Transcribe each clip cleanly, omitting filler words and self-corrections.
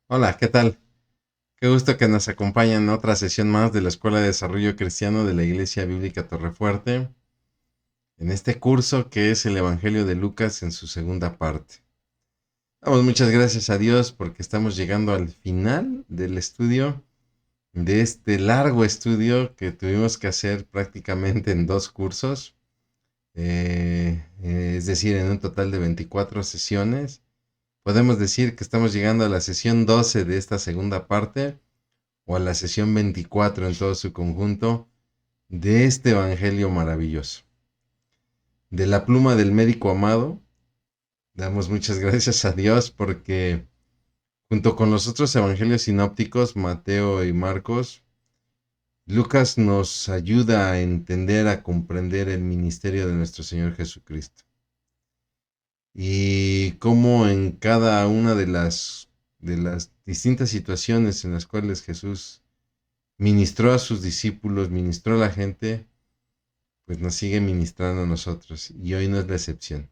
Hola, ¿qué tal? Qué gusto que nos acompañen en otra sesión más de la Escuela de Desarrollo Cristiano de la Iglesia Bíblica Torrefuerte, en este curso que es el Evangelio de Lucas en su segunda parte. Damos muchas gracias a Dios porque estamos llegando al final del estudio, de este largo estudio que tuvimos que hacer prácticamente en dos cursos, es decir, en un total de 24 sesiones. Podemos decir que estamos llegando a la sesión 12 de esta segunda parte o a la sesión 24 en todo su conjunto de este Evangelio maravilloso. De la pluma del médico amado, damos muchas gracias a Dios porque junto con los otros Evangelios sinópticos, Mateo y Marcos, Lucas nos ayuda a entender, a comprender el ministerio de nuestro Señor Jesucristo. Y cómo en cada una de las distintas situaciones en las cuales Jesús ministró a sus discípulos, ministró a la gente, pues nos sigue ministrando a nosotros y hoy no es la excepción.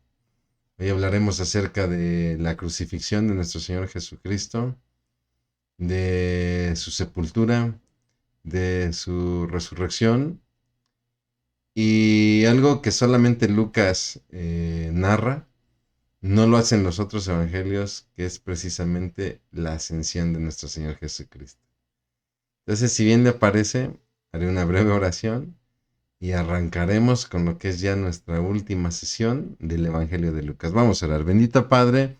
Hoy hablaremos acerca de la crucifixión de nuestro Señor Jesucristo, de su sepultura, de su resurrección y algo que solamente Lucas narra, no lo hacen los otros evangelios, que es precisamente la ascensión de nuestro Señor Jesucristo. Entonces, si bien le parece, haré una breve oración y arrancaremos con lo que es ya nuestra última sesión del Evangelio de Lucas. Vamos a orar. Bendito Padre,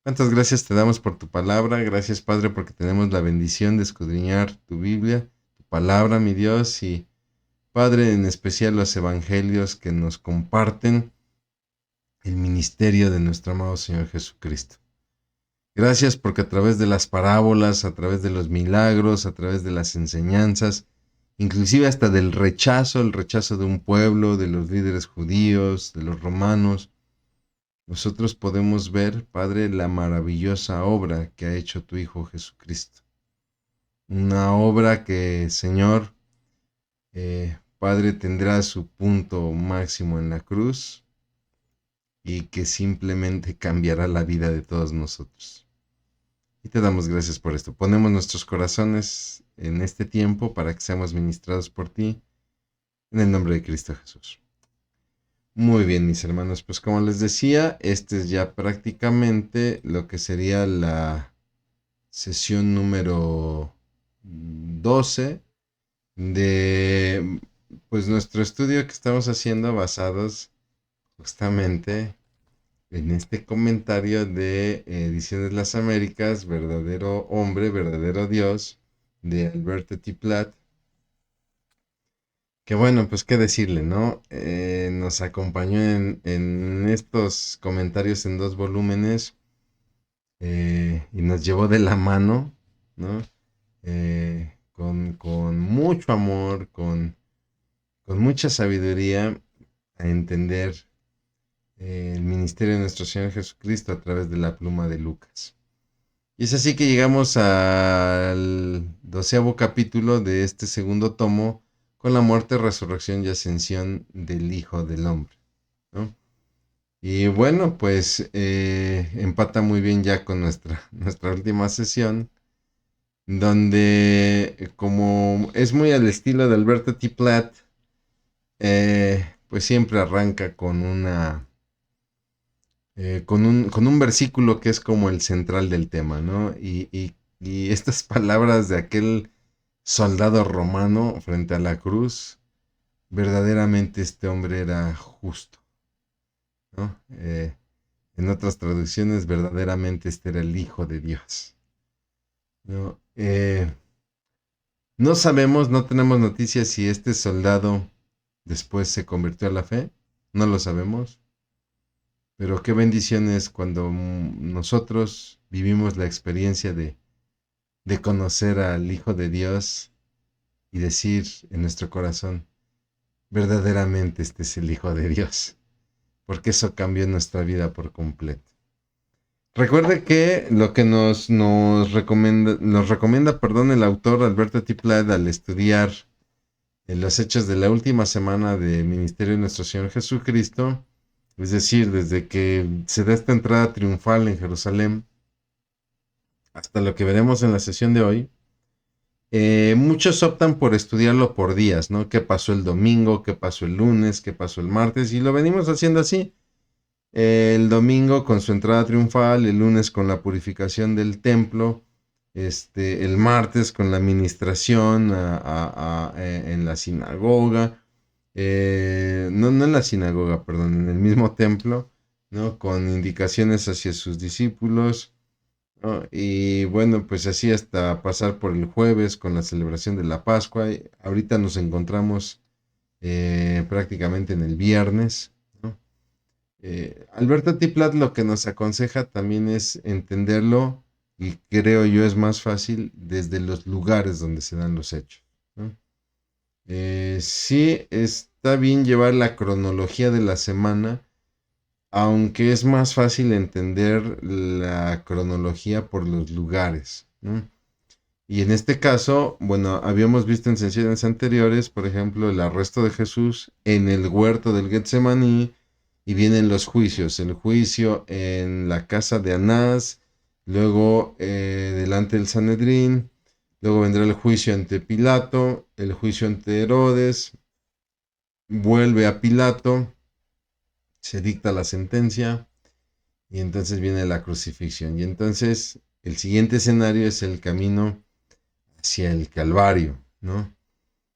cuántas gracias te damos por tu palabra. Gracias Padre porque tenemos la bendición de escudriñar tu Biblia, tu palabra, mi Dios. Y Padre, en especial los evangelios que nos comparten el ministerio de nuestro amado Señor Jesucristo. Gracias porque a través de las parábolas, a través de los milagros, a través de las enseñanzas, inclusive hasta del rechazo, el rechazo de un pueblo, de los líderes judíos, de los romanos, nosotros podemos ver, Padre, la maravillosa obra que ha hecho tu Hijo Jesucristo. Una obra que, Señor, Padre, tendrá su punto máximo en la cruz y que simplemente cambiará la vida de todos nosotros. Y te damos gracias por esto. Ponemos nuestros corazones en este tiempo para que seamos ministrados por ti, en el nombre de Cristo Jesús. Muy bien, mis hermanos, pues como les decía, este es ya prácticamente lo que sería la sesión número 12 de pues nuestro estudio que estamos haciendo basados justamente en este comentario de Ediciones Las Américas, Verdadero Hombre, Verdadero Dios, de Alberto T. Platt. Que bueno, pues qué decirle, ¿no? Nos acompañó en estos comentarios en dos volúmenes y nos llevó de la mano, ¿no? Con mucho amor, con mucha sabiduría a entender el ministerio de nuestro Señor Jesucristo a través de la pluma de Lucas. Y es así que llegamos al 12º capítulo de este segundo tomo con la muerte, resurrección y ascensión del Hijo del Hombre, ¿no? Y bueno, pues empata muy bien ya con nuestra última sesión, donde como es muy al estilo de Alberto T. Platt, pues siempre arranca con un versículo que es como el central del tema, ¿no? Y estas palabras de aquel soldado romano frente a la cruz, verdaderamente este hombre era justo, ¿no? En otras traducciones, verdaderamente este era el Hijo de Dios, ¿no? No sabemos, no tenemos noticias si este soldado después se convirtió a la fe, no lo sabemos. Pero qué bendición es cuando nosotros vivimos la experiencia de conocer al Hijo de Dios y decir en nuestro corazón, verdaderamente este es el Hijo de Dios, porque eso cambió nuestra vida por completo. Recuerde que lo que nos recomienda, perdón, el autor Alberto T. Platt al estudiar los hechos de la última semana de ministerio de nuestro Señor Jesucristo, es decir, desde que se da esta entrada triunfal en Jerusalén hasta lo que veremos en la sesión de hoy, muchos optan por estudiarlo por días, ¿no? ¿Qué pasó el domingo? ¿Qué pasó el lunes? ¿Qué pasó el martes? Y lo venimos haciendo así. El domingo con su entrada triunfal, el lunes con la purificación del templo, el martes con la administración en la sinagoga, no en la sinagoga, perdón, en el mismo templo, ¿no? Con indicaciones hacia sus discípulos, ¿no? Y bueno, pues así hasta pasar por el jueves con la celebración de la Pascua. Y ahorita nos encontramos prácticamente en el viernes, ¿no? Alberto Tiplat lo que nos aconseja también es entenderlo, y creo yo es más fácil desde los lugares donde se dan los hechos, ¿no? Sí, está bien llevar la cronología de la semana, aunque es más fácil entender la cronología por los lugares, ¿no? Y en este caso, bueno, habíamos visto en sesiones anteriores, por ejemplo, el arresto de Jesús en el huerto del Getsemaní, y vienen los juicios, el juicio en la casa de Anás, luego delante del Sanedrín, luego vendrá el juicio ante Pilato, el juicio ante Herodes, vuelve a Pilato, se dicta la sentencia y entonces viene la crucifixión. Y entonces el siguiente escenario es el camino hacia el Calvario, ¿no?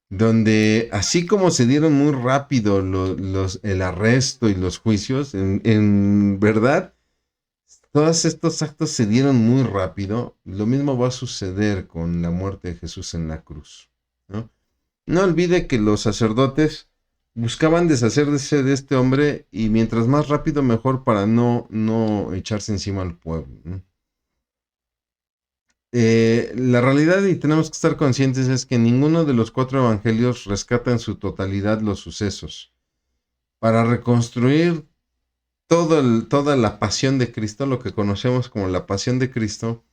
Donde así como se dieron muy rápido el arresto y los juicios, en verdad, todos estos actos se dieron muy rápido. Lo mismo va a suceder con la muerte de Jesús en la cruz, ¿no? No olvide que los sacerdotes buscaban deshacerse de este hombre, y mientras más rápido mejor, para no echarse encima al pueblo, ¿no? La realidad, y tenemos que estar conscientes, es que ninguno de los cuatro evangelios rescata en su totalidad los sucesos. Para reconstruir toda la pasión de Cristo, lo que conocemos como la pasión de Cristo,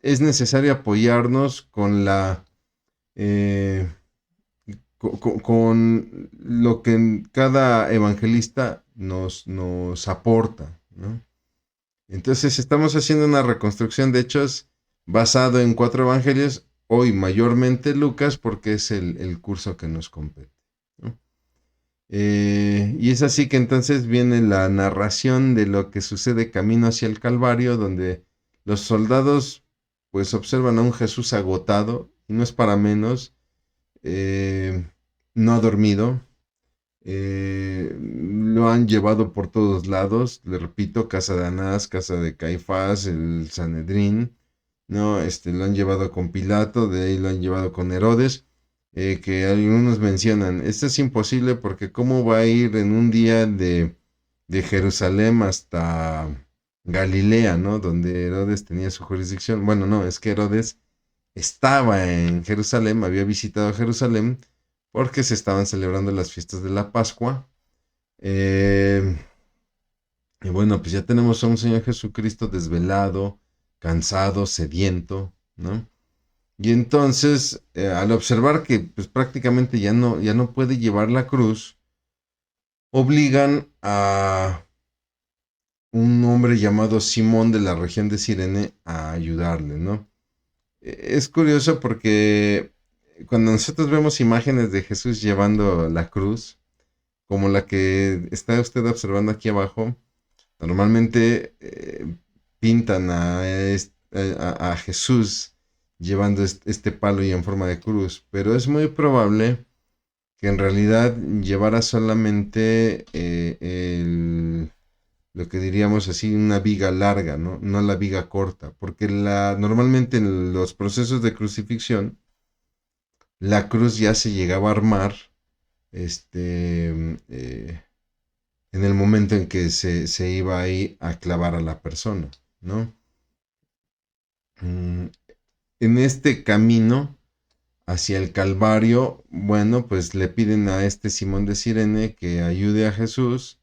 es necesario apoyarnos con eh, con lo que cada evangelista nos aporta, ¿no? Entonces estamos haciendo una reconstrucción de hechos basado en cuatro evangelios, hoy mayormente Lucas, porque es el curso que nos compete, ¿no? Y es así que entonces viene la narración de lo que sucede camino hacia el Calvario, donde los soldados pues observan a un Jesús agotado, y no es para menos, eh, no ha dormido, lo han llevado por todos lados, le repito, casa de Anás, casa de Caifás, el Sanedrín, ¿no? Lo han llevado con Pilato, de ahí lo han llevado con Herodes, que algunos mencionan, esto es imposible porque cómo va a ir en un día de Jerusalén hasta Galilea, ¿no? Donde Herodes tenía su jurisdicción. Bueno, no, es que Herodes estaba en Jerusalén, había visitado Jerusalén porque se estaban celebrando las fiestas de la Pascua. Eh, y bueno, pues ya tenemos a un Señor Jesucristo desvelado, cansado, sediento, ¿no? Y entonces, al observar que pues prácticamente ya no puede llevar la cruz, obligan a un hombre llamado Simón de la región de Cirene a ayudarle, ¿no? Es curioso porque cuando nosotros vemos imágenes de Jesús llevando la cruz, como la que está usted observando aquí abajo, normalmente pintan a Jesús llevando este palo y en forma de cruz, pero es muy probable que en realidad llevara solamente lo que diríamos así, una viga larga, ¿no? No la viga corta, porque normalmente en los procesos de crucifixión, la cruz ya se llegaba a armar en el momento en que se iba ahí a clavar a la persona, ¿no? Mm, En este camino hacia el Calvario, bueno, pues le piden a este Simón de Cirene que ayude a Jesús,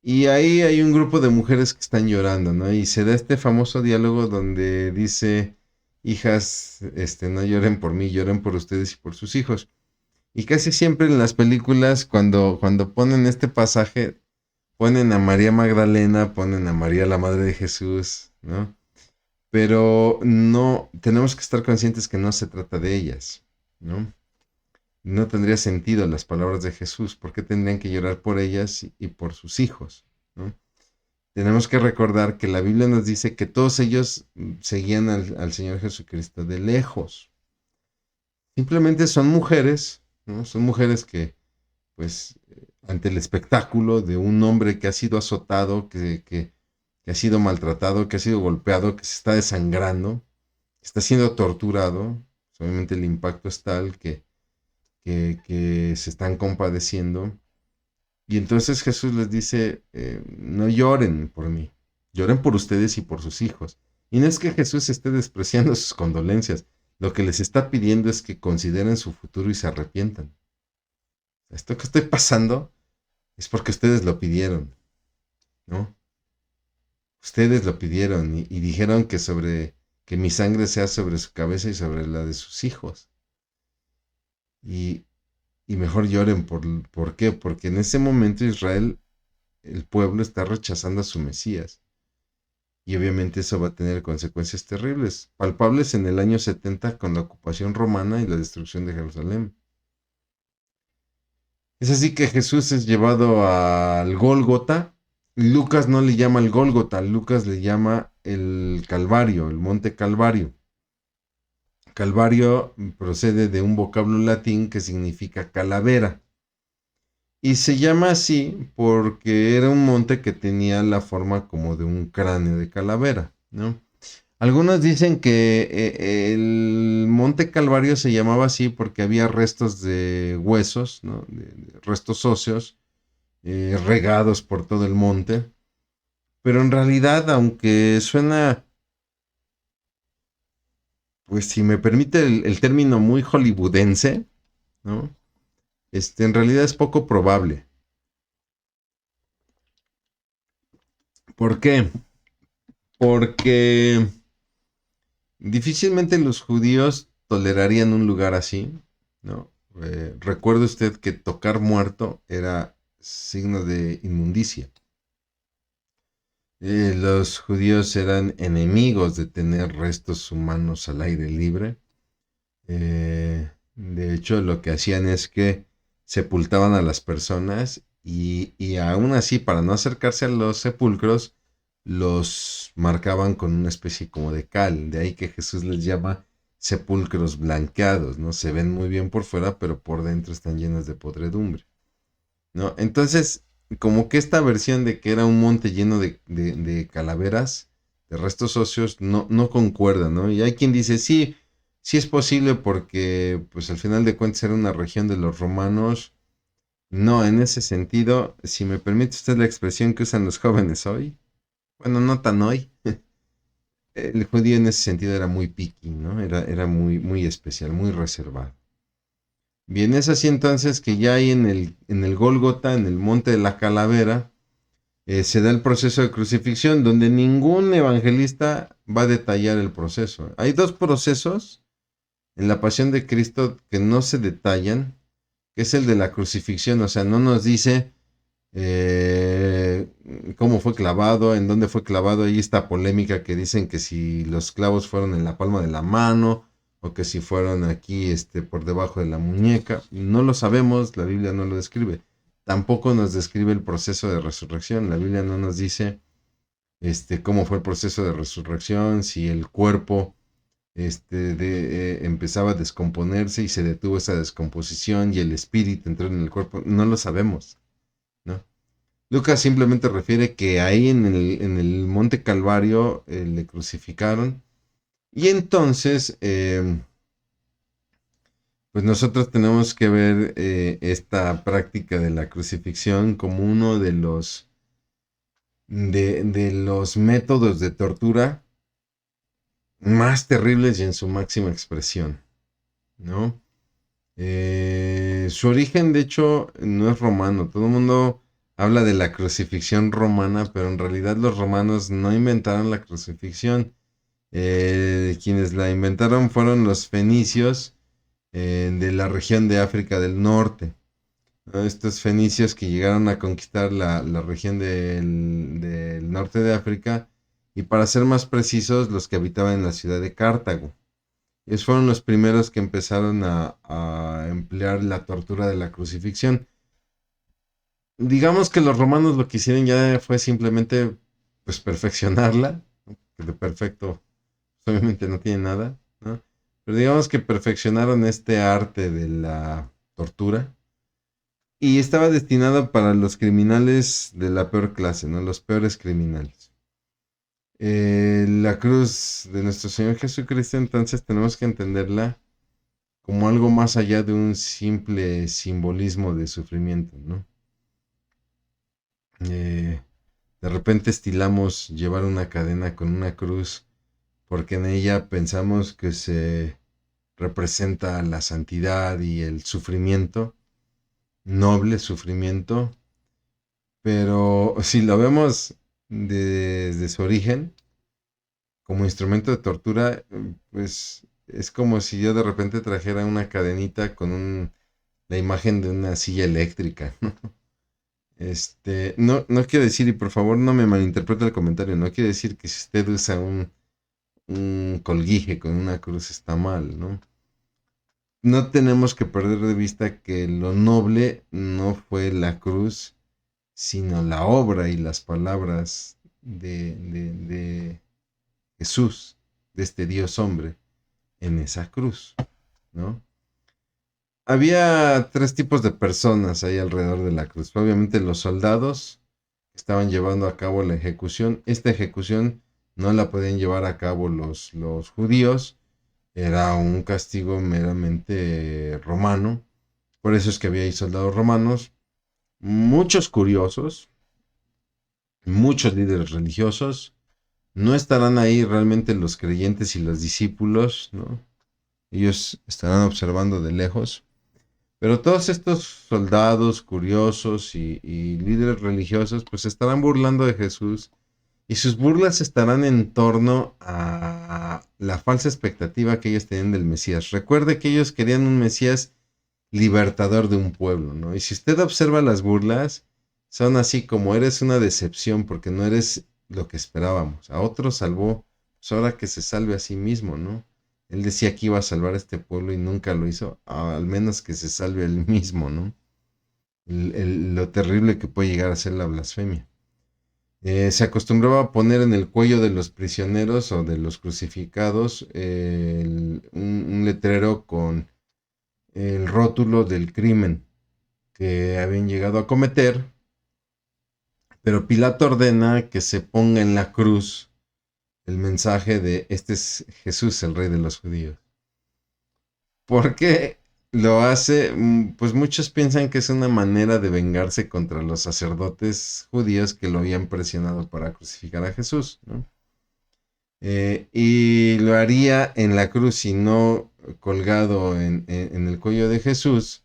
y ahí hay un grupo de mujeres que están llorando, ¿no? Y se da este famoso diálogo donde dice, hijas, no lloren por mí, lloren por ustedes y por sus hijos. Y casi siempre en las películas, cuando ponen este pasaje, ponen a María Magdalena, ponen a María la Madre de Jesús, ¿no? pero no, tenemos que estar conscientes que no se trata de ellas, ¿no? No tendría sentido las palabras de Jesús. ¿Por qué tendrían que llorar por ellas y por sus hijos? ¿No? Tenemos que recordar que la Biblia nos dice que todos ellos seguían al Señor Jesucristo de lejos. Simplemente son mujeres, ¿no? Son mujeres que, pues, ante el espectáculo de un hombre que ha sido azotado, que ha sido maltratado, que ha sido golpeado, que se está desangrando, que está siendo torturado, pues, obviamente el impacto es tal que se están compadeciendo. Y entonces Jesús les dice, no lloren por mí, lloren por ustedes y por sus hijos. Y no es que Jesús esté despreciando sus condolencias, lo que les está pidiendo es que consideren su futuro y se arrepientan. Esto que estoy pasando es porque ustedes lo pidieron, ¿no? Ustedes lo pidieron y dijeron que mi sangre sea sobre su cabeza y sobre la de sus hijos. Y, y mejor lloren ¿por qué? Porque en ese momento Israel, el pueblo está rechazando a su Mesías. Y obviamente eso va a tener consecuencias terribles, palpables en el año 70 con la ocupación romana y la destrucción de Jerusalén. Es así que Jesús es llevado al Gólgota. Lucas no le llama el Gólgota, Lucas le llama el Calvario, el monte Calvario. Calvario procede de un vocablo latín que significa calavera. Y se llama así porque era un monte que tenía la forma como de un cráneo de calavera, ¿no? Algunos dicen que el Monte Calvario se llamaba así porque había restos de huesos, ¿no? De restos óseos regados por todo el monte. Pero en realidad, aunque suena, pues si me permite el término muy hollywoodense, ¿no? En realidad es poco probable. ¿Por qué? Porque difícilmente los judíos tolerarían un lugar así, ¿no? Recuerde usted que tocar muerto era signo de inmundicia. Los judíos eran enemigos de tener restos humanos al aire libre. De hecho, lo que hacían es que sepultaban a las personas y aún así, para no acercarse a los sepulcros, los marcaban con una especie como de cal. De ahí que Jesús les llama sepulcros blanqueados, ¿no? Se ven muy bien por fuera, pero por dentro están llenos de podredumbre, ¿no? Entonces, como que esta versión de que era un monte lleno de calaveras, de restos óseos, no concuerda, ¿no? Y hay quien dice, sí, sí es posible porque, pues al final de cuentas era una región de los romanos. No, en ese sentido, si me permite usted la expresión que usan los jóvenes hoy, bueno, no tan hoy, el judío en ese sentido era muy picky, ¿no? Era muy, muy especial, muy reservado. Bien, es así entonces que ya ahí en el Gólgota, en el monte de la calavera, se da el proceso de crucifixión, donde ningún evangelista va a detallar el proceso. Hay dos procesos en la pasión de Cristo que no se detallan, que es el de la crucifixión, o sea, no nos dice eh, cómo fue clavado, en dónde fue clavado. Ahí esta polémica que dicen que si los clavos fueron en la palma de la mano o que si fueron aquí por debajo de la muñeca. No lo sabemos, la Biblia no lo describe. Tampoco nos describe el proceso de resurrección. La Biblia no nos dice cómo fue el proceso de resurrección, si el cuerpo empezaba a descomponerse y se detuvo esa descomposición y el espíritu entró en el cuerpo. No lo sabemos, ¿no? Lucas simplemente refiere que ahí en el Monte Calvario le crucificaron. Y entonces, pues nosotros tenemos que ver esta práctica de la crucifixión como uno de los métodos de tortura más terribles y en su máxima expresión, ¿no? Su origen, de hecho, no es romano. Todo el mundo habla de la crucifixión romana, pero en realidad los romanos no inventaron la crucifixión. Quienes la inventaron fueron los fenicios de la región de África del Norte, ¿no? Estos fenicios que llegaron a conquistar la región del norte de África y para ser más precisos, los que habitaban en la ciudad de Cartago. Ellos fueron los primeros que empezaron a emplear la tortura de la crucifixión. Digamos que los romanos lo que hicieron ya fue simplemente pues perfeccionarla, ¿no? Que de perfecto obviamente no tiene nada, ¿no? Pero digamos que perfeccionaron este arte de la tortura y estaba destinado para los criminales de la peor clase, ¿no? Los peores criminales. La cruz de nuestro Señor Jesucristo, entonces tenemos que entenderla como algo más allá de un simple simbolismo de sufrimiento, ¿no? Eh, de repente estilamos llevar una cadena con una cruz porque en ella pensamos que se representa la santidad y el sufrimiento, noble sufrimiento, pero si lo vemos desde su origen, como instrumento de tortura, pues es como si yo de repente trajera una cadenita con la imagen de una silla eléctrica. No quiero decir, y por favor no me malinterprete el comentario, no quiero decir que si usted usa un colguije con una cruz está mal, ¿no? No tenemos que perder de vista que lo noble no fue la cruz, sino la obra y las palabras de Jesús, de este Dios hombre, en esa cruz, ¿no? Había tres tipos de personas ahí alrededor de la cruz. Obviamente los soldados que estaban llevando a cabo la ejecución. Esta ejecución no la podían llevar a cabo los judíos. Era un castigo meramente romano. Por eso es que había ahí soldados romanos. Muchos curiosos, muchos líderes religiosos. No estarán ahí realmente los creyentes y los discípulos, ¿no? Ellos estarán observando de lejos. Pero todos estos soldados curiosos y líderes religiosos pues estarán burlando de Jesús y sus burlas estarán en torno a la falsa expectativa que ellos tenían del Mesías. Recuerde que ellos querían un Mesías libertador de un pueblo, ¿no? Y si usted observa las burlas, son así como eres una decepción porque no eres lo que esperábamos. A otro salvó, pues ahora que se salve a sí mismo, ¿no? Él decía que iba a salvar a este pueblo y nunca lo hizo, al menos que se salve él mismo, ¿no? Lo terrible que puede llegar a ser la blasfemia. Se acostumbraba a poner en el cuello de los prisioneros o de los crucificados un letrero con el rótulo del crimen que habían llegado a cometer, pero Pilato ordena que se ponga en la cruz el mensaje de este es Jesús, el rey de los judíos. ¿Por qué lo hace? Pues muchos piensan que es una manera de vengarse contra los sacerdotes judíos que lo habían presionado para crucificar a Jesús, ¿no? Y lo haría en la cruz y no colgado en el cuello de Jesús,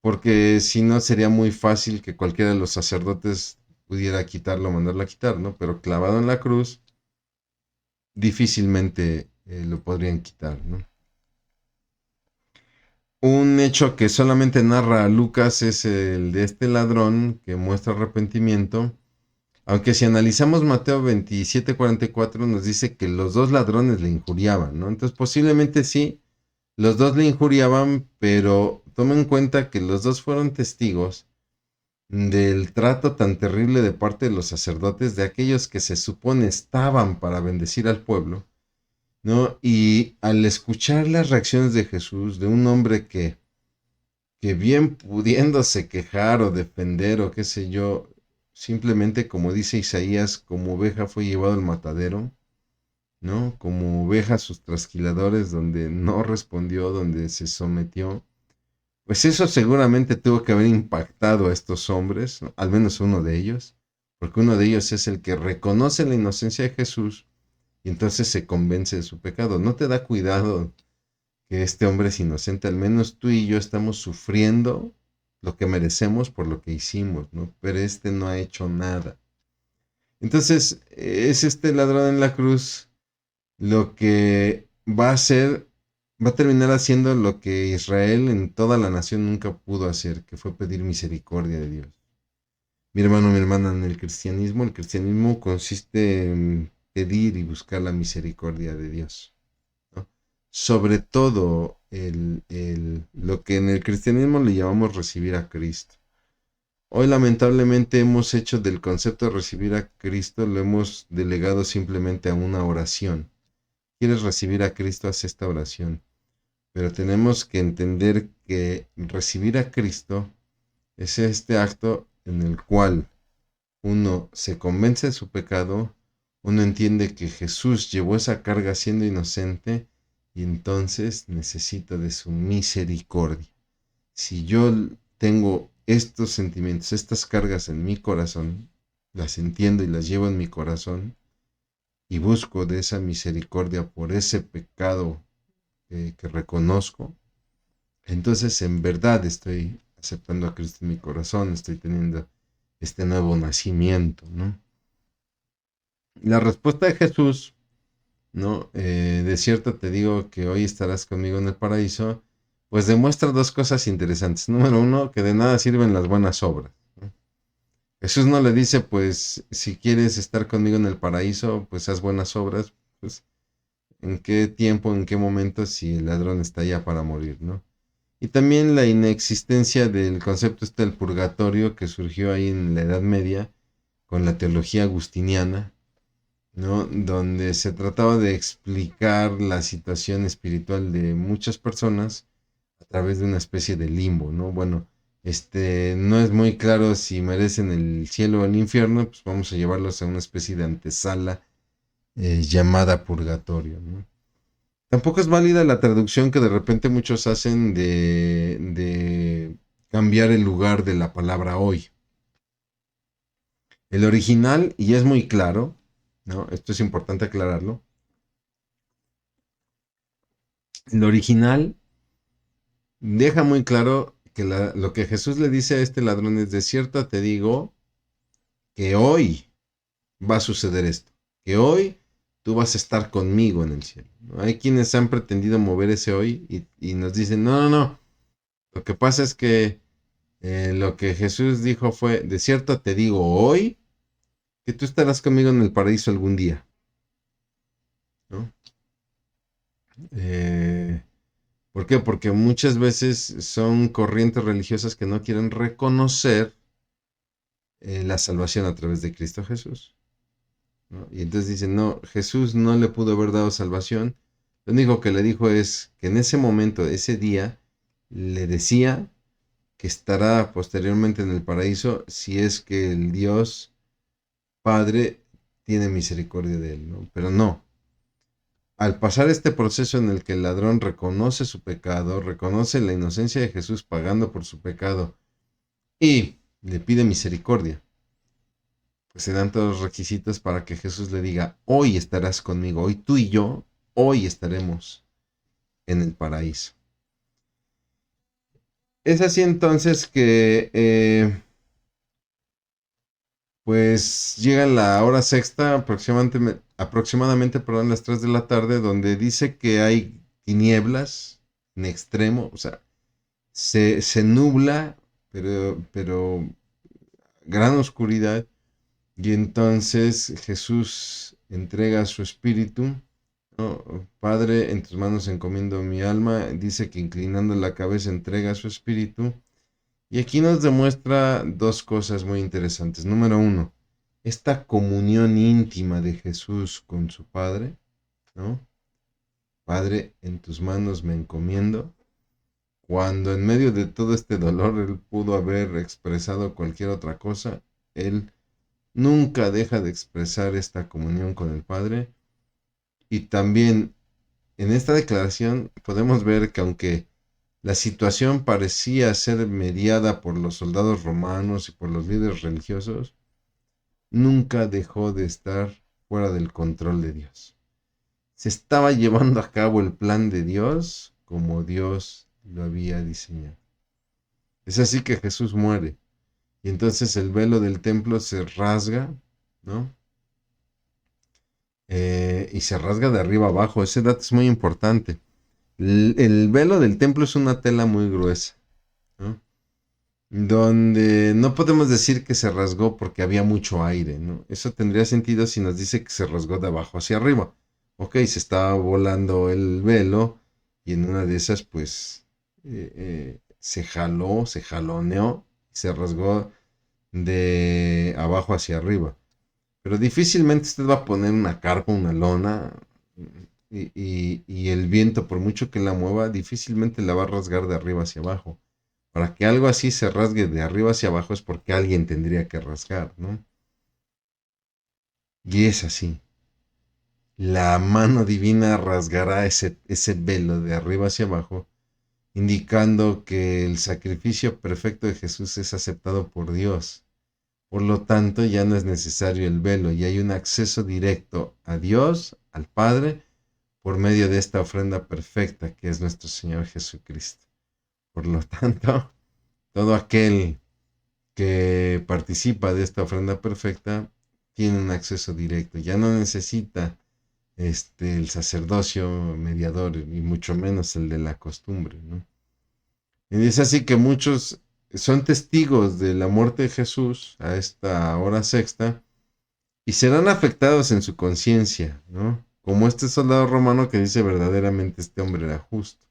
porque si no sería muy fácil que cualquiera de los sacerdotes pudiera quitarlo, mandarlo a quitar, ¿no? Pero clavado en la cruz, difícilmente lo podrían quitar, ¿no? Un hecho que solamente narra Lucas es el de este ladrón que muestra arrepentimiento. Aunque si analizamos Mateo 27:44 nos dice que los dos ladrones le injuriaban, ¿no? Entonces posiblemente sí, los dos le injuriaban, pero tomen en cuenta que los dos fueron testigos del trato tan terrible de parte de los sacerdotes, de aquellos que se supone estaban para bendecir al pueblo, ¿no? Y al escuchar las reacciones de Jesús, de un hombre que bien pudiéndose quejar o defender o qué sé yo, simplemente como dice Isaías, como oveja fue llevado al matadero, ¿no? Como oveja a sus trasquiladores donde no respondió, donde se sometió. Pues eso seguramente tuvo que haber impactado a estos hombres, ¿no? Al menos uno de ellos, porque uno de ellos es el que reconoce la inocencia de Jesús y entonces se convence de su pecado. ¿No te da cuidado que este hombre es inocente? Al menos tú y yo estamos sufriendo lo que merecemos por lo que hicimos, ¿no? Pero este no ha hecho nada. Entonces, es este ladrón en la cruz lo que va a hacer, va a terminar haciendo lo que Israel en toda la nación nunca pudo hacer, que fue pedir misericordia de Dios. Mi hermano, mi hermana, en el cristianismo consiste en pedir y buscar la misericordia de Dios, ¿no? Sobre todo lo que en el cristianismo le llamamos recibir a Cristo. Hoy lamentablemente hemos hecho del concepto de recibir a Cristo, lo hemos delegado simplemente a una oración. ¿Quieres recibir a Cristo? Haz esta oración. Pero tenemos que entender que recibir a Cristo es este acto en el cual uno se convence de su pecado, uno entiende que Jesús llevó esa carga siendo inocente y entonces necesita de su misericordia. Si yo tengo estos sentimientos, estas cargas en mi corazón, las entiendo y las llevo en mi corazón y busco de esa misericordia por ese pecado que reconozco, entonces en verdad estoy aceptando a Cristo en mi corazón, estoy teniendo este nuevo nacimiento, ¿no? La respuesta de Jesús, ¿no? De cierto te digo que hoy estarás conmigo en el paraíso, pues demuestra dos cosas interesantes. Número uno, que de nada sirven las buenas obras, ¿no? Jesús no le dice, pues, si quieres estar conmigo en el paraíso, pues haz buenas obras, pues, ¿en qué tiempo, en qué momento, si el ladrón está ya para morir, ¿no? Y también la inexistencia del concepto del purgatorio que surgió ahí en la Edad Media con la teología agustiniana, ¿no? Donde se trataba de explicar la situación espiritual de muchas personas a través de una especie de limbo, ¿no? Bueno, no es muy claro si merecen el cielo o el infierno, pues vamos a llevarlos a una especie de antesala llamada purgatorio, ¿no? Tampoco es válida la traducción que de repente muchos hacen de cambiar el lugar de la palabra hoy. El original, y es muy claro, ¿no? Esto es importante aclararlo. El original deja muy claro que lo que Jesús le dice a este ladrón es: de cierto te digo que hoy va a suceder esto, que hoy tú vas a estar conmigo en el cielo, ¿no? Hay quienes han pretendido mover ese hoy y nos dicen, no, no, no, lo que pasa es que lo que Jesús dijo fue: de cierto te digo hoy que tú estarás conmigo en el paraíso algún día, ¿no? Eh, ¿Por qué? Porque muchas veces son corrientes religiosas que no quieren reconocer la salvación a través de Cristo Jesús, ¿no? Y entonces dicen, no, Jesús no le pudo haber dado salvación. Lo único que le dijo es que en ese momento, ese día, le decía que estará posteriormente en el paraíso si es que el Dios Padre tiene misericordia de él, ¿no? Pero no. Al pasar este proceso en el que el ladrón reconoce su pecado, reconoce la inocencia de Jesús pagando por su pecado y le pide misericordia, pues se dan todos los requisitos para que Jesús le diga: hoy estarás conmigo, hoy tú y yo, hoy estaremos en el paraíso. Es así entonces que pues llega la hora sexta, aproximadamente, perdón, las 3 de la tarde, donde dice que hay tinieblas en extremo, o sea, se nubla, pero gran oscuridad, y entonces Jesús entrega su espíritu, ¿no? Padre, en tus manos encomiendo mi alma, dice que inclinando la cabeza entrega su espíritu, y aquí nos demuestra dos cosas muy interesantes. Número uno, esta comunión íntima de Jesús con su Padre, ¿no? Padre, en tus manos me encomiendo. Cuando en medio de todo este dolor él pudo haber expresado cualquier otra cosa, él nunca deja de expresar esta comunión con el Padre. Y también en esta declaración podemos ver que aunque la situación parecía ser mediada por los soldados romanos y por los líderes religiosos, nunca dejó de estar fuera del control de Dios. Se estaba llevando a cabo el plan de Dios como Dios lo había diseñado. Es así que Jesús muere. Y entonces el velo del templo se rasga, ¿no? Y se rasga de arriba abajo. Ese dato es muy importante. El velo del templo es una tela muy gruesa, ¿no? donde no podemos decir que se rasgó porque había mucho aire, ¿no? Eso tendría sentido si nos dice que se rasgó de abajo hacia arriba. Ok, se estaba volando el velo y en una de esas, pues, se jaló, se jaloneó, se rasgó de abajo hacia arriba. Pero difícilmente usted va a poner una carpa, una lona, y el viento, por mucho que la mueva, difícilmente la va a rasgar de arriba hacia abajo. Para que algo así se rasgue de arriba hacia abajo es porque alguien tendría que rasgar, ¿no? Y es así. La mano divina rasgará ese velo de arriba hacia abajo, indicando que el sacrificio perfecto de Jesús es aceptado por Dios. Por lo tanto, ya no es necesario el velo y hay un acceso directo a Dios, al Padre, por medio de esta ofrenda perfecta que es nuestro Señor Jesucristo. Por lo tanto, todo aquel que participa de esta ofrenda perfecta tiene un acceso directo. Ya no necesita el sacerdocio mediador y mucho menos el de la costumbre, ¿no? Y es así que muchos son testigos de la muerte de Jesús a esta hora sexta y serán afectados en su conciencia, ¿no? Como este soldado romano que dice verdaderamente este hombre era justo.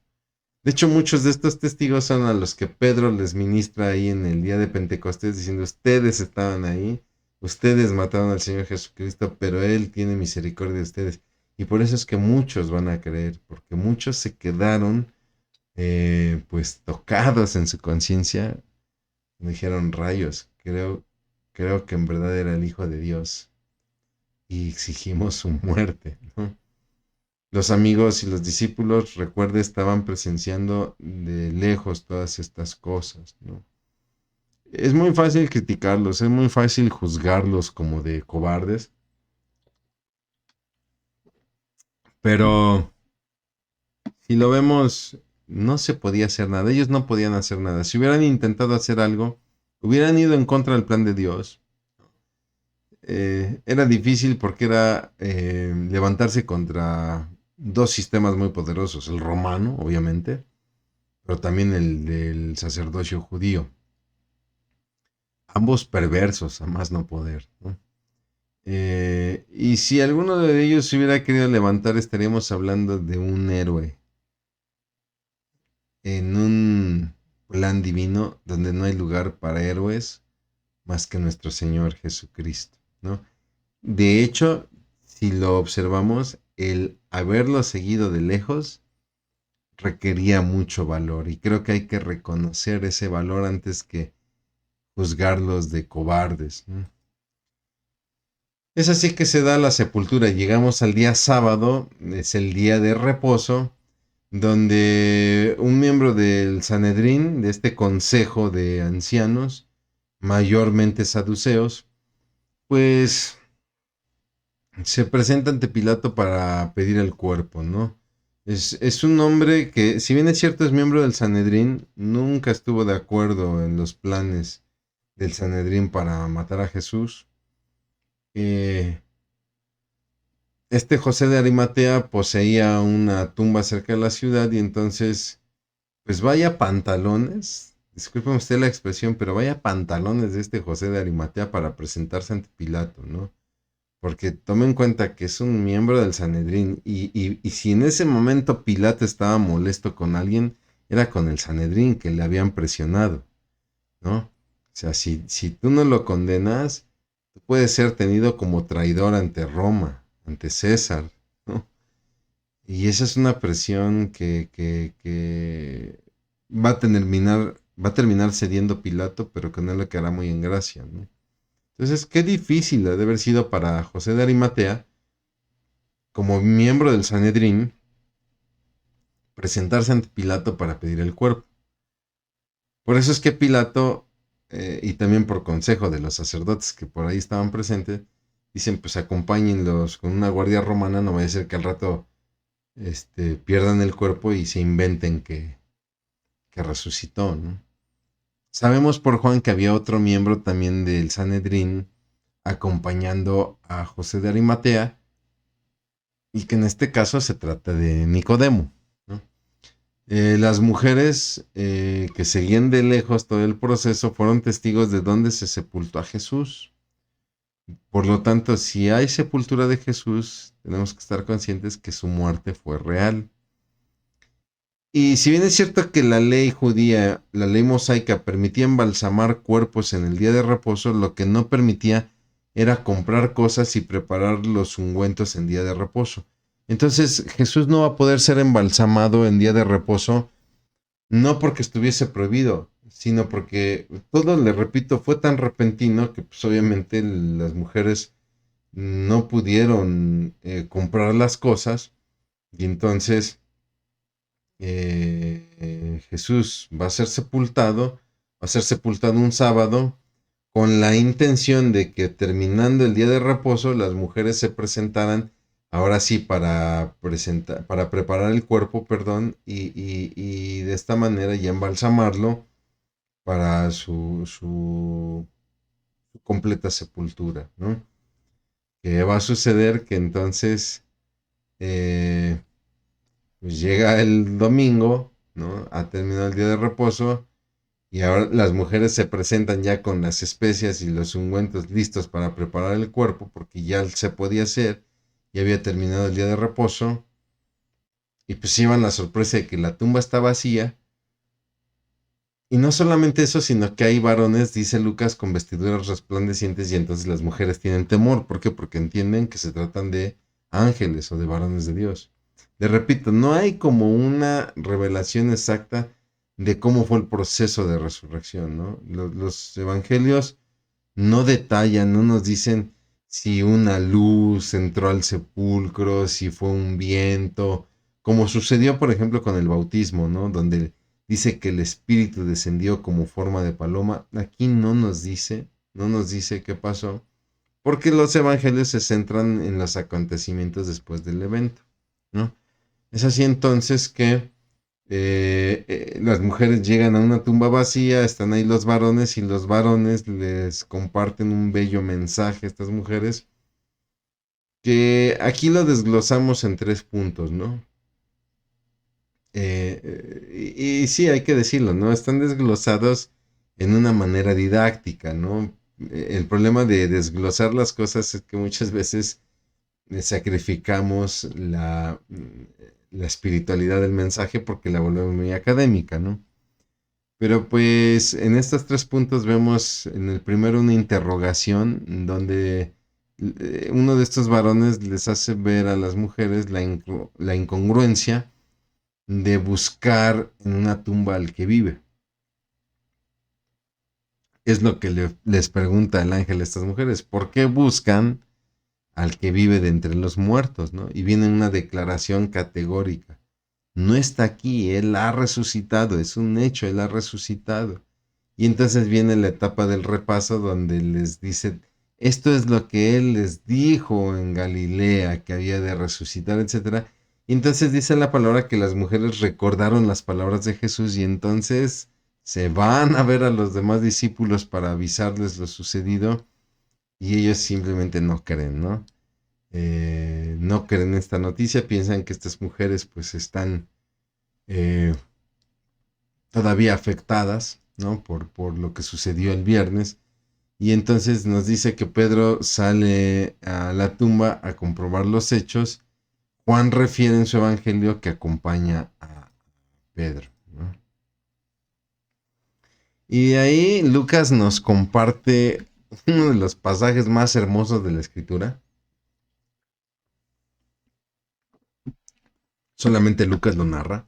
De hecho, muchos de estos testigos son a los que Pedro les ministra ahí en el día de Pentecostés diciendo, ustedes estaban ahí, ustedes mataron al Señor Jesucristo, pero Él tiene misericordia de ustedes. Y por eso es que muchos van a creer, porque muchos se quedaron pues tocados en su conciencia. Dijeron, rayos, creo que en verdad era el Hijo de Dios y exigimos su muerte, ¿no? Los amigos y los discípulos, recuerde, estaban presenciando de lejos todas estas cosas, ¿no? Es muy fácil criticarlos, es muy fácil juzgarlos como de cobardes, pero si lo vemos, no se podía hacer nada, ellos no podían hacer nada. Si hubieran intentado hacer algo, hubieran ido en contra del plan de Dios. Era difícil porque era levantarse contra dos sistemas muy poderosos, el romano, obviamente, pero también el del sacerdocio judío. Ambos perversos, a más no poder, ¿no? Y si alguno de ellos se hubiera querido levantar, estaríamos hablando de un héroe en un plan divino donde no hay lugar para héroes más que nuestro Señor Jesucristo, ¿no? De hecho, si lo observamos, el haberlo seguido de lejos requería mucho valor y creo que hay que reconocer ese valor antes que juzgarlos de cobardes, ¿no? Es así que se da la sepultura. Llegamos al día sábado, es el día de reposo, donde un miembro del Sanedrín, de este consejo de ancianos, mayormente saduceos, pues se presenta ante Pilato para pedir el cuerpo, ¿no? Es un hombre que, si bien es cierto es miembro del Sanedrín, nunca estuvo de acuerdo en los planes del Sanedrín para matar a Jesús. Eh, Este José de Arimatea poseía una tumba cerca de la ciudad y entonces, pues vaya pantalones, disculpen usted la expresión, pero vaya pantalones de este José de Arimatea para presentarse ante Pilato, ¿no? Porque tome en cuenta que es un miembro del Sanedrín y si en ese momento Pilato estaba molesto con alguien, era con el Sanedrín que le habían presionado, ¿no? O sea, si tú no lo condenas, tú puedes ser tenido como traidor ante Roma, ante César, ¿no? Y esa es una presión que va a terminar cediendo Pilato, pero que no le quedará muy en gracia, ¿no? Entonces, qué difícil ha de haber sido para José de Arimatea, como miembro del Sanedrín, presentarse ante Pilato para pedir el cuerpo. Por eso es que Pilato, y también por consejo de los sacerdotes que por ahí estaban presentes, dicen, pues acompáñenlos con una guardia romana, no vaya a ser que al rato pierdan el cuerpo y se inventen que resucitó, ¿no? Sabemos por Juan que había otro miembro también del Sanedrín acompañando a José de Arimatea y que en este caso se trata de Nicodemo, ¿no? Las mujeres que seguían de lejos todo el proceso fueron testigos de dónde se sepultó a Jesús. Por lo tanto, si hay sepultura de Jesús, tenemos que estar conscientes que su muerte fue real. Y si bien es cierto que la ley judía, la ley mosaica, permitía embalsamar cuerpos en el día de reposo, lo que no permitía era comprar cosas y preparar los ungüentos en día de reposo. Entonces Jesús no va a poder ser embalsamado en día de reposo, no porque estuviese prohibido, sino porque todo, le repito, fue tan repentino que pues obviamente las mujeres no pudieron comprar las cosas y entonces Jesús va a ser sepultado un sábado con la intención de que terminando el día de reposo las mujeres se presentaran ahora sí para preparar el cuerpo, perdón, y de esta manera ya embalsamarlo para su completa sepultura, ¿no? Que va a suceder que entonces eh, pues llega el domingo, ¿no? Ha terminado el día de reposo y ahora las mujeres se presentan ya con las especias y los ungüentos listos para preparar el cuerpo porque ya se podía hacer, ya había terminado el día de reposo y pues llevan la sorpresa de que la tumba está vacía. Y no solamente eso, sino que hay varones, dice Lucas, con vestiduras resplandecientes y entonces las mujeres tienen temor. ¿Por qué? Porque entienden que se tratan de ángeles o de varones de Dios. Le repito, no hay como una revelación exacta de cómo fue el proceso de resurrección, ¿no? Los evangelios no detallan, no nos dicen si una luz entró al sepulcro, si fue un viento, como sucedió, por ejemplo, con el bautismo, ¿no? Donde dice que el Espíritu descendió como forma de paloma. Aquí no nos dice qué pasó, porque los evangelios se centran en los acontecimientos después del evento, ¿no? Es así entonces que las mujeres llegan a una tumba vacía, están ahí los varones y los varones les comparten un bello mensaje a estas mujeres, que aquí lo desglosamos en 3 puntos, ¿no? Y sí, hay que decirlo, ¿no? Están desglosados en una manera didáctica, ¿no? El problema de desglosar las cosas es que muchas veces sacrificamos la espiritualidad del mensaje porque la volvemos muy académica, ¿no? Pero pues en estos 3 puntos vemos en el primero una interrogación donde uno de estos varones les hace ver a las mujeres la incongruencia de buscar en una tumba al que vive. Es lo que les pregunta el ángel a estas mujeres. ¿Por qué buscan al que vive de entre los muertos? ¿No? Y viene una declaración categórica. No está aquí, Él ha resucitado, es un hecho, Él ha resucitado. Y entonces viene la etapa del repaso donde les dice, esto es lo que Él les dijo en Galilea, que había de resucitar, etcétera. Y entonces dice la palabra que las mujeres recordaron las palabras de Jesús y entonces se van a ver a los demás discípulos para avisarles lo sucedido y ellos simplemente no creen, ¿no? No creen esta noticia, piensan que estas mujeres pues están eh, todavía afectadas, ¿no? Por lo que sucedió el viernes. Y entonces nos dice que Pedro sale a la tumba a comprobar los hechos. Juan refiere en su evangelio que acompaña a Pedro, ¿no? Y de ahí Lucas nos comparte uno de los pasajes más hermosos de la escritura. Solamente Lucas lo narra.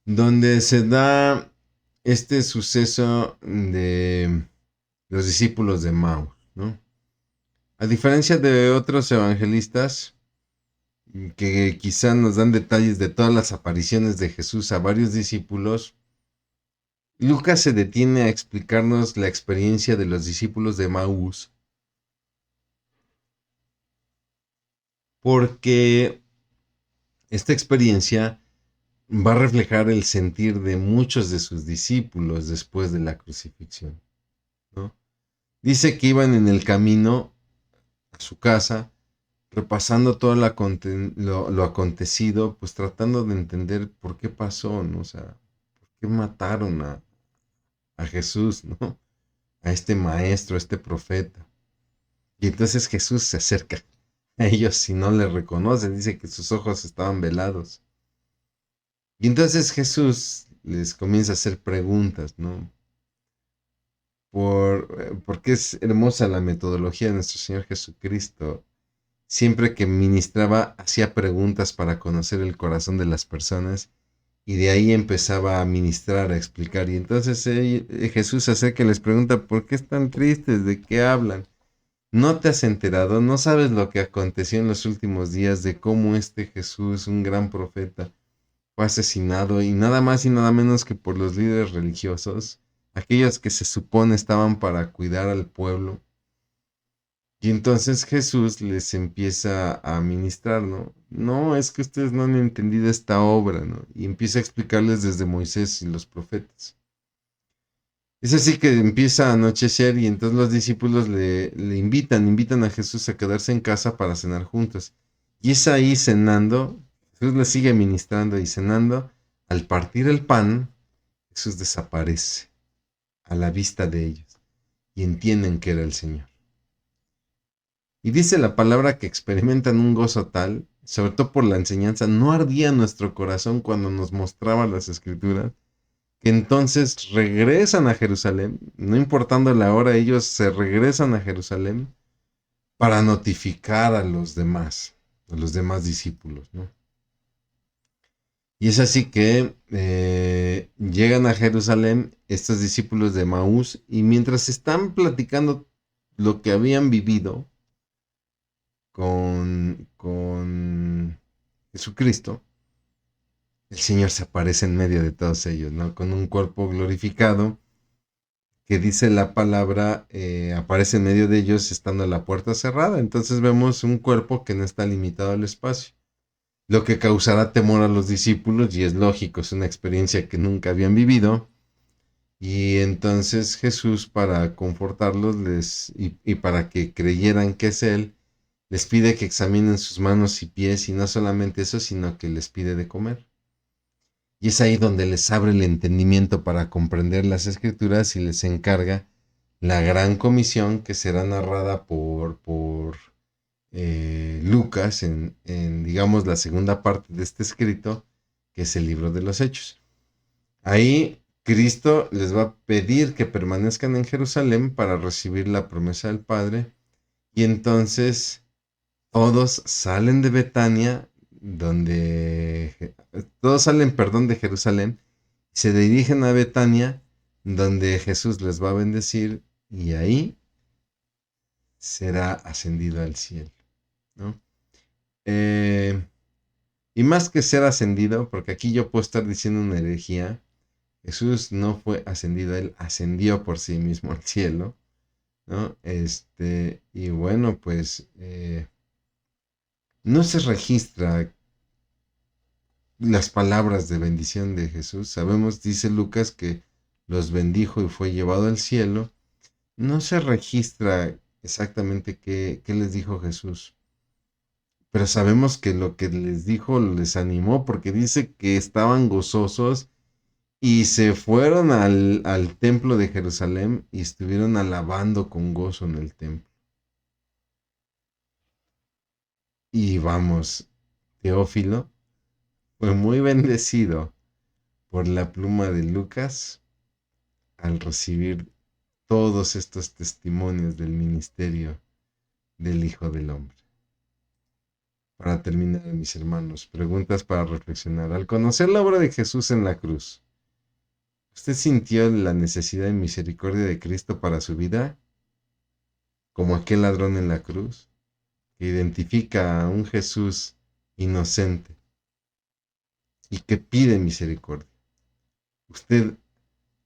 Donde se da este suceso de los discípulos de Maús, ¿no? A diferencia de otros evangelistas que quizá nos dan detalles de todas las apariciones de Jesús a varios discípulos, Lucas se detiene a explicarnos la experiencia de los discípulos de Maús, porque esta experiencia va a reflejar el sentir de muchos de sus discípulos después de la crucifixión, ¿no? Dice que iban en el camino a su casa, repasando todo lo acontecido, pues tratando de entender por qué pasó, ¿no? O sea, por qué mataron a Jesús, ¿no? A este maestro, a este profeta. Y entonces Jesús se acerca a ellos y no le reconocen, dice que sus ojos estaban velados. Y entonces Jesús les comienza a hacer preguntas, ¿no? Porque es hermosa la metodología de nuestro Señor Jesucristo. Siempre que ministraba, hacía preguntas para conocer el corazón de las personas y de ahí empezaba a ministrar, a explicar. Y entonces Jesús se acerca y les pregunta, ¿por qué están tristes? ¿De qué hablan? ¿No te has enterado? ¿No sabes lo que aconteció en los últimos días de cómo este Jesús, un gran profeta, fue asesinado y nada más y nada menos que por los líderes religiosos, aquellos que se supone estaban para cuidar al pueblo? Y entonces Jesús les empieza a ministrar, ¿no? No, es que ustedes no han entendido esta obra, ¿no? Y empieza a explicarles desde Moisés y los profetas. Es así que empieza a anochecer y entonces los discípulos le invitan a Jesús a quedarse en casa para cenar juntos. Y es ahí cenando, Jesús les sigue ministrando y cenando. Al partir el pan, Jesús desaparece a la vista de ellos y entienden que era el Señor. Y dice la palabra que experimentan un gozo tal, sobre todo por la enseñanza, no ardía nuestro corazón cuando nos mostraba las escrituras, que entonces regresan a Jerusalén, no importando la hora, ellos se regresan a Jerusalén para notificar a los demás discípulos, ¿no? Y es así que llegan a Jerusalén estos discípulos de Maús y mientras están platicando lo que habían vivido, con Jesucristo, el Señor se aparece en medio de todos ellos, ¿no? Con un cuerpo glorificado, que dice la palabra, aparece en medio de ellos estando la puerta cerrada. Entonces vemos un cuerpo que no está limitado al espacio, lo que causará temor a los discípulos, y es lógico, es una experiencia que nunca habían vivido. Y entonces Jesús, para confortarlos y para que creyeran que es Él, les pide que examinen sus manos y pies y no solamente eso, sino que les pide de comer. Y es ahí donde les abre el entendimiento para comprender las escrituras y les encarga la gran comisión que será narrada por Lucas digamos, la segunda parte de este escrito, que es el libro de los Hechos. Ahí Cristo les va a pedir que permanezcan en Jerusalén para recibir la promesa del Padre y entonces todos salen de Betania, todos salen, perdón, de Jerusalén, se dirigen a Betania, donde Jesús les va a bendecir y ahí será ascendido al cielo, ¿no? Eh, y más que ser ascendido, porque aquí yo puedo estar diciendo una herejía, Jesús no fue ascendido, él ascendió por sí mismo al cielo, ¿no? Y bueno, pues no se registra las palabras de bendición de Jesús. Sabemos, dice Lucas, que los bendijo y fue llevado al cielo. No se registra exactamente qué les dijo Jesús, pero sabemos que lo que les dijo les animó porque dice que estaban gozosos y se fueron al templo de Jerusalén y estuvieron alabando con gozo en el templo. Y vamos, Teófilo fue muy bendecido por la pluma de Lucas al recibir todos estos testimonios del ministerio del Hijo del Hombre. Para terminar, mis hermanos, preguntas para reflexionar. Al conocer la obra de Jesús en la cruz, ¿usted sintió la necesidad de misericordia de Cristo para su vida? Como aquel ladrón en la cruz, que identifica a un Jesús inocente y que pide misericordia. ¿Usted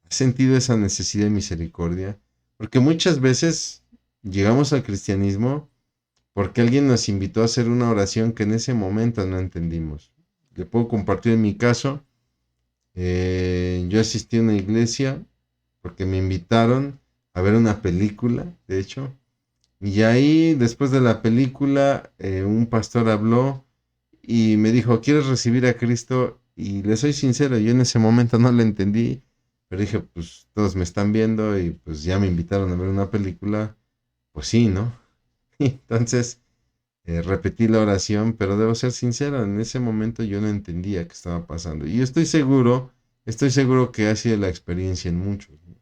ha sentido esa necesidad de misericordia? Porque muchas veces llegamos al cristianismo porque alguien nos invitó a hacer una oración que en ese momento no entendimos. Le puedo compartir en mi caso. Yo asistí a una iglesia porque me invitaron a ver una película, de hecho, Y ahí, después de la película, un pastor habló y me dijo, ¿quieres recibir a Cristo? Y le soy sincero, yo en ese momento no lo entendí, pero dije, pues todos me están viendo y pues ya me invitaron a ver una película, pues sí, ¿no? Entonces repetí la oración, pero debo ser sincero, en ese momento yo no entendía qué estaba pasando. Y yo estoy seguro que ha sido la experiencia en muchos, ¿no?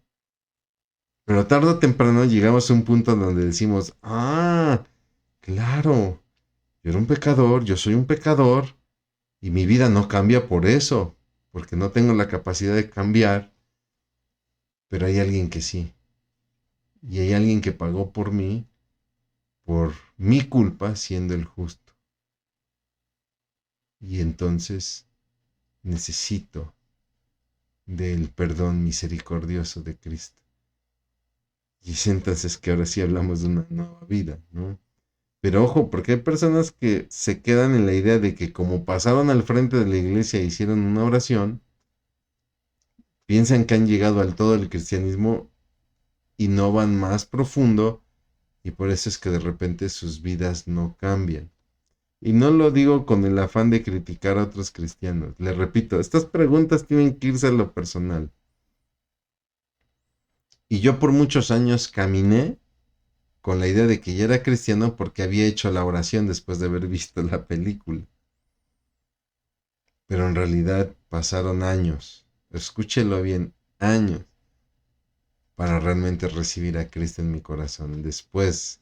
Pero tarde o temprano llegamos a un punto donde decimos, ah, claro, yo era un pecador, yo soy un pecador y mi vida no cambia por eso, porque no tengo la capacidad de cambiar, pero hay alguien que sí. Y hay alguien que pagó por mí, por mi culpa, siendo el justo. Y entonces necesito del perdón misericordioso de Cristo. Y es entonces que ahora sí hablamos de una nueva vida, ¿no? Pero ojo, porque hay personas que se quedan en la idea de que como pasaron al frente de la iglesia e hicieron una oración, piensan que han llegado al todo del cristianismo y no van más profundo y por eso es que de repente sus vidas no cambian. Y no lo digo con el afán de criticar a otros cristianos. Les repito, estas preguntas tienen que irse a lo personal. Y yo por muchos años caminé con la idea de que ya era cristiano porque había hecho la oración después de haber visto la película. Pero en realidad pasaron años, escúchelo bien, años, para realmente recibir a Cristo en mi corazón después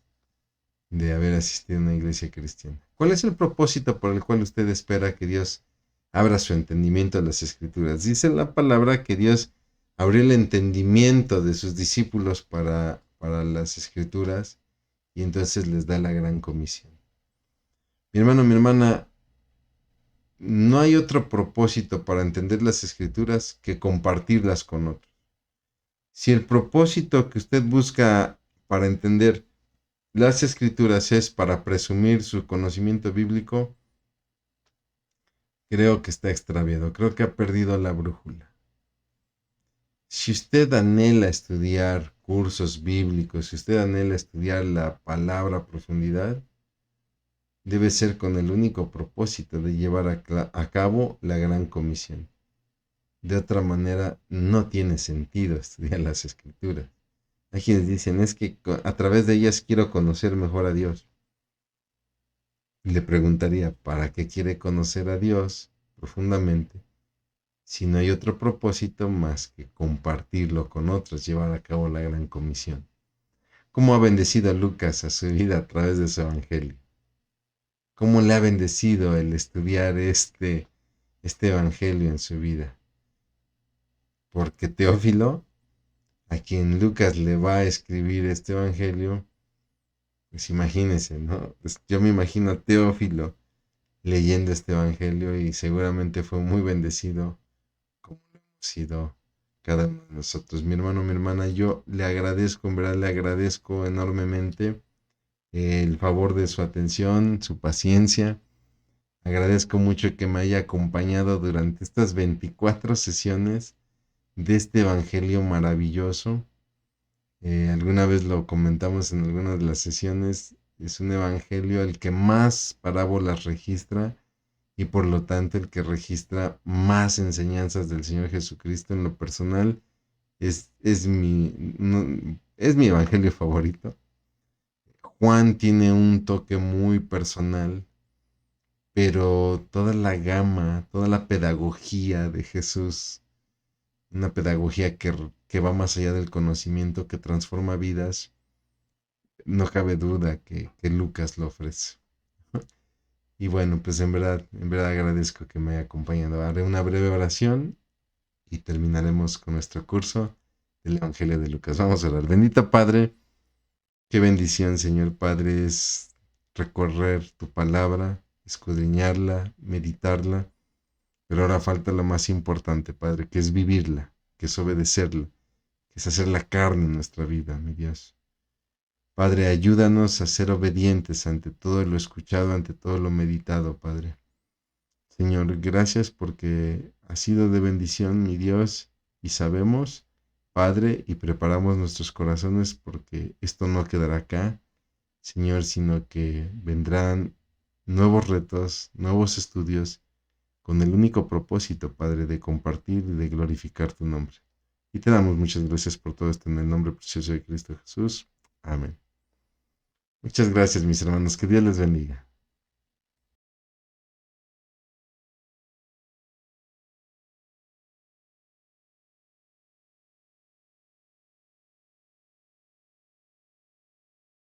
de haber asistido a una iglesia cristiana. ¿Cuál es el propósito por el cual usted espera que Dios abra su entendimiento a las escrituras? Dice la palabra que Dios abrió el entendimiento de sus discípulos para las escrituras y entonces les da la gran comisión. Mi hermano, mi hermana, no hay otro propósito para entender las escrituras que compartirlas con otros. Si el propósito que usted busca para entender las escrituras es para presumir su conocimiento bíblico, creo que está extraviado, creo que ha perdido la brújula. Si usted anhela estudiar cursos bíblicos, si usted anhela estudiar la palabra a profundidad, debe ser con el único propósito de llevar a cabo la gran comisión. De otra manera, no tiene sentido estudiar las escrituras. Hay quienes dicen, es que a través de ellas quiero conocer mejor a Dios. Y le preguntaría, ¿para qué quiere conocer a Dios profundamente si no hay otro propósito más que compartirlo con otros, llevar a cabo la gran comisión? ¿Cómo ha bendecido a Lucas a su vida a través de su evangelio? ¿Cómo le ha bendecido el estudiar este evangelio en su vida? Porque Teófilo, a quien Lucas le va a escribir este evangelio, pues imagínense, ¿no? Pues yo me imagino a Teófilo leyendo este evangelio y seguramente fue muy bendecido como lo hemos sido cada uno de nosotros. Mi hermano, mi hermana, yo le agradezco, en verdad le agradezco enormemente el favor de su atención, su paciencia. Agradezco mucho que me haya acompañado durante estas 24 sesiones de este evangelio maravilloso. Alguna vez lo comentamos en alguna de las sesiones, es un evangelio el que más parábolas registra y por lo tanto el que registra más enseñanzas del Señor Jesucristo en lo personal. Es mi evangelio favorito. Juan tiene un toque muy personal, pero toda la gama, toda la pedagogía de Jesús, una pedagogía que va más allá del conocimiento, que transforma vidas, no cabe duda que Lucas lo ofrece. Y bueno, pues en verdad agradezco que me haya acompañado. Haré una breve oración y terminaremos con nuestro curso del Evangelio de Lucas. Vamos a orar. Bendito Padre, qué bendición, Señor Padre, es recorrer tu palabra, escudriñarla, meditarla, pero ahora falta lo más importante, Padre, que es vivirla, que es obedecerla, que es hacer la carne en nuestra vida, mi Dios. Padre, ayúdanos a ser obedientes ante todo lo escuchado, ante todo lo meditado, Padre. Señor, gracias porque ha sido de bendición, mi Dios, y sabemos, Padre, y preparamos nuestros corazones porque esto no quedará acá, Señor, sino que vendrán nuevos retos, nuevos estudios, con el único propósito, Padre, de compartir y de glorificar tu nombre. Y te damos muchas gracias por todo esto en el nombre precioso de Cristo Jesús. Amén. Muchas gracias, mis hermanos. Que Dios les bendiga.